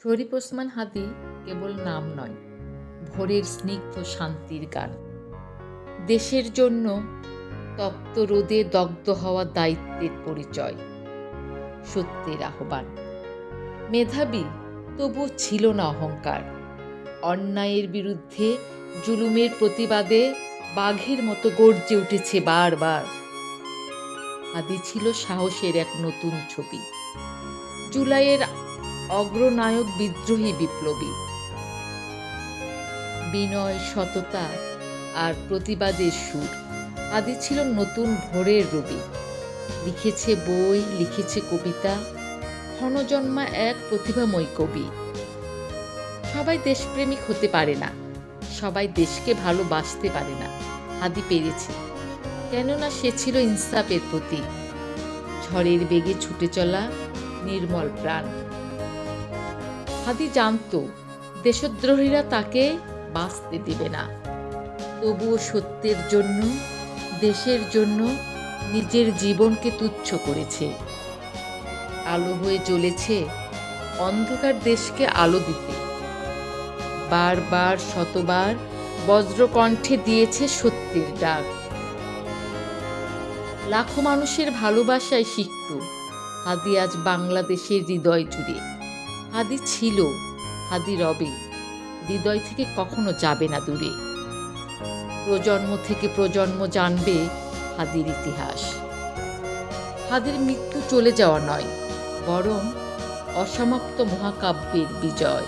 শরীফ ওসমান হাদী কেবল নাম নয়, ভোরের স্নিগ্ধ শান্তির গান। দেশের জন্য তপ্ত রোদে দগ্ধ হওয়া দায়িত্বের পরিচয়, সত্যের আহ্বান। মেধাবী, তবু ছিল না অহংকার। অন্যায়ের বিরুদ্ধে, জুলুমের প্রতিবাদে বাঘের মতো গর্জে উঠেছে বারবার। হাদী ছিল সাহসের এক নতুন ছবি, জুলাইয়ের অগ্রনায়ক, বিদ্রোহী বিপ্লবী। বিনয়, সততা আর প্রতিবাদের সুর। হাদী ছিল নতুন ভোরের রবি। লিখেছে বই, লিখেছে কবিতা, ক্ষণজন্মা এক প্রতিভাময় কবি। সবাই দেশপ্রেমিক হতে পারে না, সবাই দেশকে ভালোবাসতে পারে না। হাদী পেরেছে, কেননা সে ছিল ইনসাফের প্রতীক। ঝড়ের বেগে ছুটে চলা নির্মল প্রাণ। হাদী জানত দেশদ্রোহীরা তাকে বাঁচতে দেবে না, তবুও সত্যের জন্য, দেশের জন্য নিজের জীবনকে তুচ্ছ করেছে। আলো হয়ে জ্বলেছে অন্ধকার দেশকে আলো দিতে। বারবার, শতবার বজ্রকণ্ঠে দিয়েছে সত্যের ডাক। লাখো মানুষের ভালোবাসায় সিক্ত হাদী আজ বাংলাদেশের হৃদয় জুড়ে। হাদী ছিল, হাদী রবে, হৃদয় থেকে কখনো যাবে না দূরে। প্রজন্ম থেকে প্রজন্ম জানবে হাদীর ইতিহাস। হাদীর মৃত্যু চলে যাওয়া নয়, বরং অসমাপ্ত মহাকাব্যের বিজয়।